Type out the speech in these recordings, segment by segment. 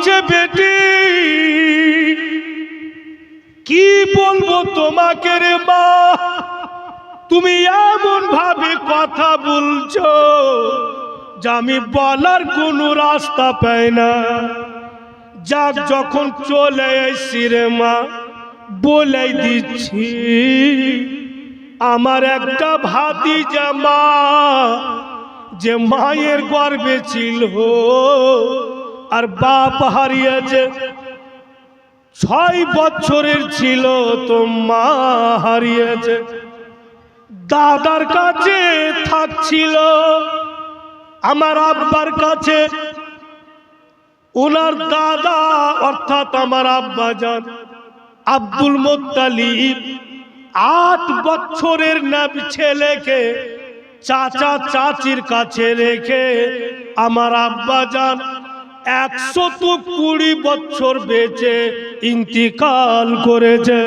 বলছে বেটি কি বলবো তোমাকে রে মা, তুমি এমন ভাবে কথা বলছো যে আমি বলার কোনো রাস্তা পাই না। যাক যখন চলে এসছি রে মা, বলে দিচ্ছি আমার একটা ভাতিজা মা, যে মায়ের গর্ভে ছিল আর বাপ হারিয়েছে, 6 বছরের ছিল তো মা হারিয়েছে। দাদার কাছে থাকছিল, আমার আব্বার কাছে। ওনার দাদা অর্থাৎ আমার আব্বাজান আব্দুল মুত্তালিব 8 বছরের নাবি ছেলেকে চাচা চাচির কাছে রেখে আমার আব্বাজান 120 বছর বেঁচে ইন্তিকাল করেছে।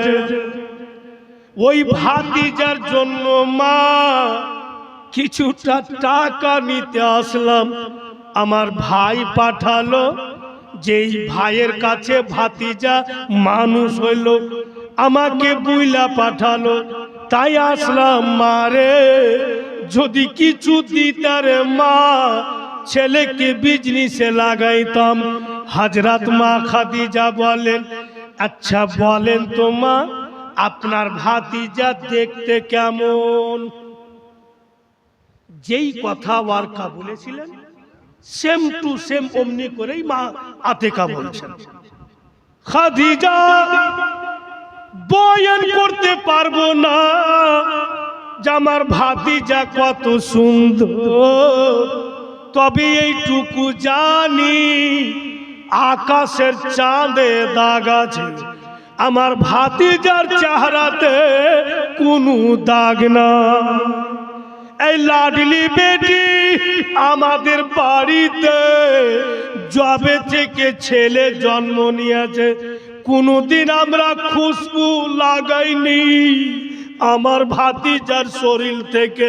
ওই ভাতিজার জন্য মা কিছুটা টাকা নিতে আসলাম, আমার ভাই পাঠালো, যেই ভাইয়ের কাছে ভাতিজা মানুষ হইল আমাকে বুইলা পাঠালো, তাই আসলাম মারে, যদি কিছু দিতারে মা ছেলেকে বিজনেসে লাগাইতাম। হযরত মা খাদিজা বলেন, আচ্ছা বলেন তো মা আপনার ভাতিজা দেখতে কেমন? যেই কথা ওয়ারকা বলেছিলেন সেম টু সেম অমনি করেই মা আতেকা বলছেন। খাদিজা বয়ান করতে পারবো না যে আমার ভাতিজা কত সুন্দর, তবে এইটুকু জানি আকাশের চাঁদে দাগ আছে, আমার ভাতিজার চেহারাতে কোনো দাগ না। এই লাডলি বেটি আমাদের বাড়িতে জবে থেকে ছেলে জন্ম নিয়েছে কোনোদিন আমরা খুশবু লাগাইনি। আমার ভাতিজার শরীর থেকে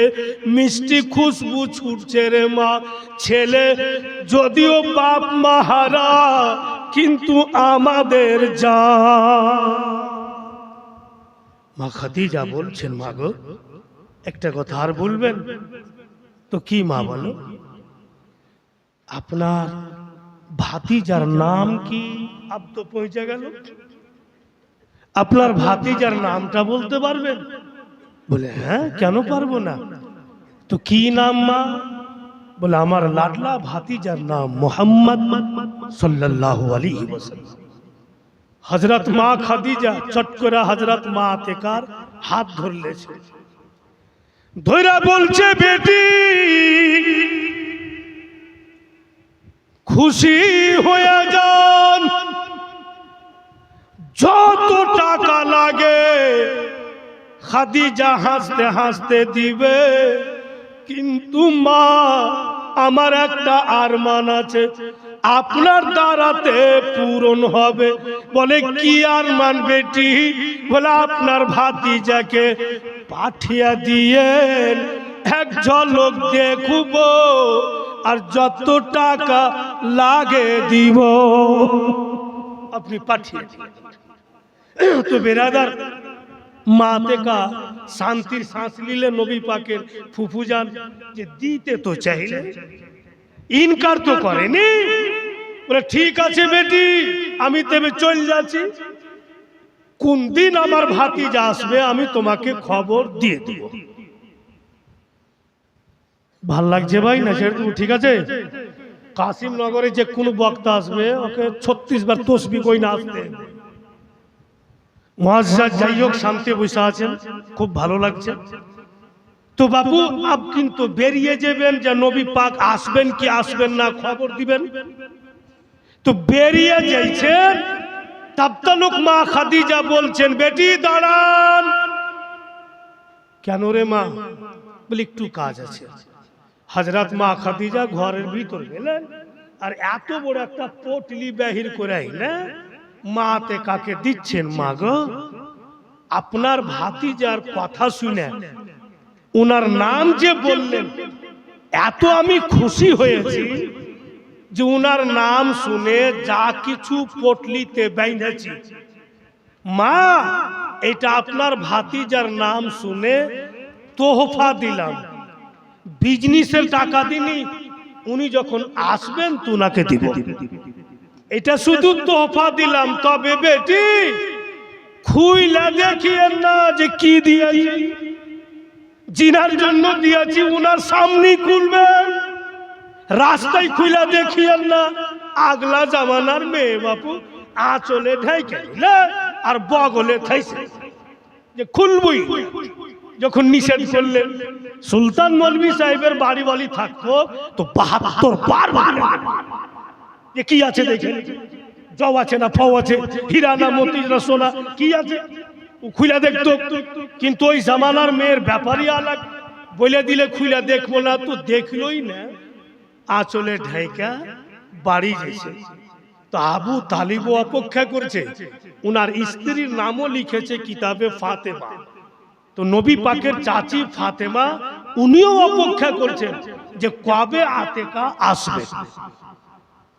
মিষ্টি খুশবু ছুটছে রে মা। ছেলে যদিও বাপ মা হারা কিন্তু আমাদের জান। মা খাদিজা বলছেন, মা গো একটা কথা আর বলবেন তো? কি মা বলো? আপনার ভাতিজার নাম কি? আব তো পৌঁছে গেল, আপনার ভাতিজার নামটা বলতে পারবেন? বলে হ্যাঁ, কেন পারবো না। তো কি নাম মা? বলে আমার লাডলা ভাতিজার নাম মুহাম্মদ সাল্লাল্লাহু আলাইহি ওয়াসাল্লাম। হযরত মা খাদিজা চট করে হযরত মা আতেকার হাত ধরলেছে, ধৈরা বলছে বেটি খুশি হয়ে যান, যত টাকা লাগে খাদিজা হাসতে হাসতে দিবে, কিন্তু মা আমার একটা আরমান আছে আপনার দ্বারাতে পূরণ হবে। বলে কি আরমান বেটি? বলে আপনার ভাতিজাকে পাঠিয়ে দিয়েন, এক ঝলক দেখব আর যত টাকা লাগে দিব। আপনি পাঠিয়ে দিন। তো বেরাদার মা আতেকা শান্তির শ্বাস নিলে নবী পাকের ফুফুজান যে দিতে তো চাইলে, ইনকার তো করেনি। বলে ঠিক আছে বেটি আমি তবে চল যাচ্ছি, কোন দিন আমার ভাতিজা আসবে আমি তোমাকে খবর দিয়ে দেব। ভাল লাগছে ভাই না ছেড়ে দেবো? ঠিক আছে। কাসিম নগরে যে কোনো বক্তা আসবে ওকে 36 বার তসবিহ কই না আসতে। মুআজ্জাজ যাই হোক শান্তি বসে আছেন, খুব ভালো লাগছে। তো বাবু আপ কিন্তু বেরিয়ে যাবেন, যে নবী পাক আসবেন কি আসবেন না খবর দিবেন। তো বেরিয়ে যাইছেন, তাবতালুক মা খাদিজা বলছেন বেটি দাঁড়ান। কেন রে মা? বলে একটু কাজ আছে। হযরত মা খাদিজা ঘরের ভিতর গেলেন আর এত বড় একটা পটলি বাহির করে আইনা মা আতেকাকে দিচ্ছেন। মা গো আপনার ভাতিজার কথা শুনে ওনার নাম যে বললেন এত আমি খুশি হয়েছি, যে উনার নাম শুনে যা কিছু পটলিতে বেঁধেছি, মা এটা আপনার ভাতিজার নাম শুনে তোহফা দিলাম, বিজনেসের টাকা দিনি, উনি যখন আসবেন তো উনাকে দিব, এটা শুধু তোহফা দিলাম। তবে বেটি খুইলা দেখিয়েন না যে কি দিয়েছি, জিনার জন্য দিয়েছি উনার সামনে খুলবেন, রাস্তায় খুইলা দেখিয়েন না। আগলা জামানার মেয়ে বাপু আঁচলে ঢাইকে আর বগলে থাইছে যে খুলবই, যখন নিষেধ করলেন। সুলতান মৌলভী সাহেবের বাড়ি বাড়ি থাকতো তো ৭২ বার যে কি আছে দেখেন, জব আছে না ফাও আছে, হীরা না মতি না সোনা, কি আছে খুইলা দেখতো। কিন্তু ওই জামানার মেয়ের ব্যাপারই আলাদা, বলে দিলে খুইলা দেখবো না, তো দেখলোই না, আঁচলে ঢাইকা বাড়ি গেছে। তো আবু তালিবও অপেক্ষা করছে, উনার স্ত্রীর নামও লিখেছে কিতাবে ফাতেমা। তো নবী পাকের চাচি ফাতেমা উনিও অপেক্ষা করছেন যে কবে আতেকা আসবে।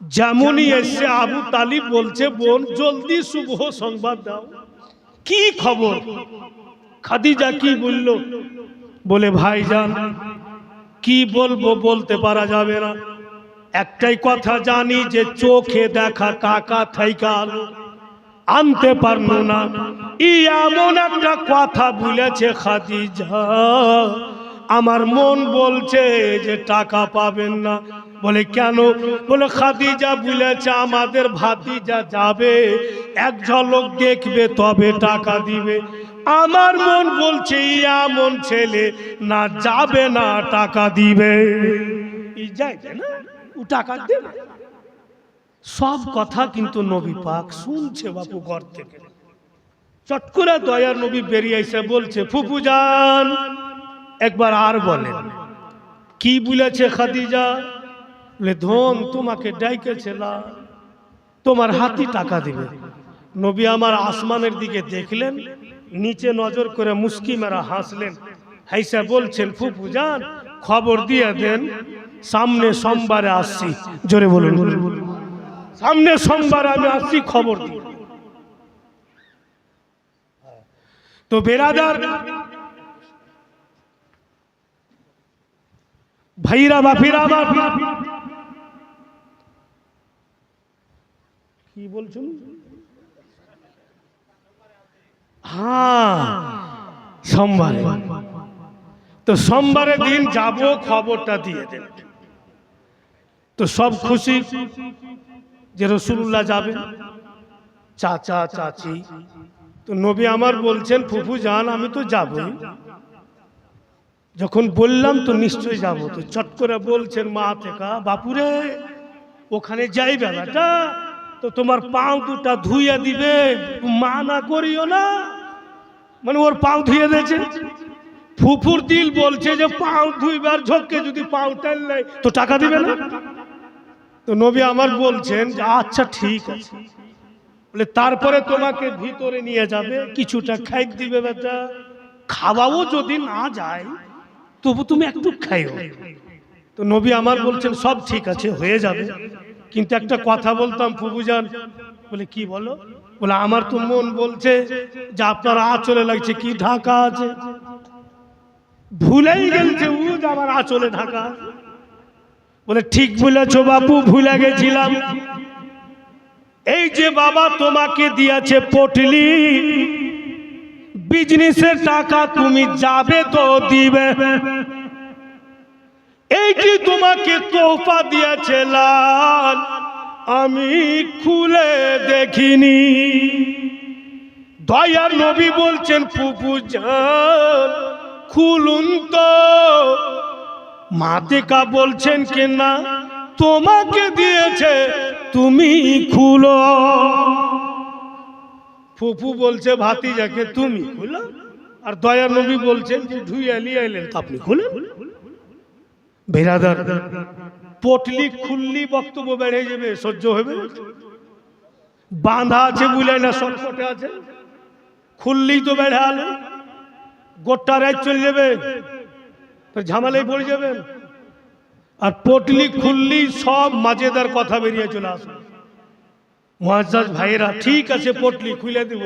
যেমনই এসে আবু তালিব বলছে, বোন জলদি শুভ সংবাদ দাও, কি খবর? খাদিজা কি বলল? বলে ভাইজান কি বলবো বলতে পারা যাবে না, একটাই কথা জানি যে চোখে দেখা টাকা থাইকা আলো আনতে পারলো না। এমন একটা কথা বলেছে খাদিজা, আমার মন বলছে যে টাকা পাবেন না। বলে কেন? বলে খাদিজা বলেছে আমাদের ভাতিজা যাবে, এক ঝলক দেখবে তবে টাকা দিবে। আমার মন বলছে এমন ছেলে না যাবে না টাকা দিবে, যাইবে না ও টাকা দেবে। সব কথা কিন্তু নবী পাক শুনছে বাপু ঘর থেকে। চট করে দয়ার নবী বেরিয়ে এসে বলছে, ফুফু জান একবার আর বলেন কি বলেছে খাদিজা? বলে ধন তোমাকে ডাইকেছিলাম, তোমার হাতি টাকা দিবে। নবী আমার আসমানের দিকে দেখলেন, নিচে নজর করে মুস্কি মেরা হাসলেন, হাইসা বলছেন ফুফু জান খবর দিয়ে দেন সামনে সোমবারে আসছি। জোরে বলুন, সামনে সোমবার আমি আসছি, খবর দিই। তো বেরাদার ভাইরা বাপিরা আমার, কি বলছেন? হ্যাঁ সোমবারে, তো সোমবারের দিন যাব, খবরটা দিয়ে দেন। তো সব খুশি যে রাসূলুল্লাহ যাবেন, চাচা চাচি। তো নবী আমার বলছেন ফুফু জান আমি তো যাবই, যখন বললাম তো নিশ্চয়ই যাব। তো চট করে বলছেন মা থেকে, বাপুরে ওখানে যাই বেলাটা তো তোমার পাও দুটা ধুইয়া দিবে, মা না করিও না। মানে ওর পাও ধুয়ে দিয়েছে। ফুফুর দিল বলছে যে পাও ধুইবার ঝোঁককে যদি পাও টাল নেয় তো টাকা দিবে না। তো নবী আমার বলছেন যে আচ্ছা ঠিক আছে। বলে তারপরে তোমাকে ভিতরে নিয়ে যাবে, কিছুটা খাই দিবে, বেটা খাওয়াও যদি না যায় তবু তুমি একটু খাইও। তো নবী আমার বলছেন সব ঠিক আছে হয়ে যাবে, কিন্তু একটা কথা বলতাম ফুফুজান। বলে কি বলো? বলে আমার তো মন বলছে যে আপনার আঁচলে লাগছে কি ঢাকা আছে, ভুলেই গেছে ও যে আমার আঁচলে ঢাকা। বলে ঠিক বলেছো বাপু, ভুলে গেছিলাম। এই যে বাবা তোমাকে দিয়েছে পটলি, বিজনেসের টাকা তুমি যাবে তো দিবে, এইটি তোমাকে তোহফা দিয়েছে লাল, আমি খুলে দেখিনি। দয়ার নবী বলছেন ফুফু জান খুলুন তো। মাতেকা বলছেন কেনা তোমাকে দিয়েছে তুমি খুলো। ফুফু বলছে ভাতিজাকে তুমি খুলো, আর দয়ার নবী বলছেন যে ধুইয়া লিয়ে এলেন আপনি খুলেন। বেরাদার পটলি খুললি বক্তব্য বেড়ে যাবে, সহ্য হবে। বাঁধা আছে বুঝলে না, শর্টকটে আছে, খুললি তো বেড়ে আলো গোটা রাত চলে যাবে, ঝামেলায় পড়ে যাবেন। আর পটলি খুললি সব মাঝেদার কথা বেরিয়ে চলে আসবে। মুআজ্জাজ ভাইরা ঠিক আছে পটলি খুলে দিব,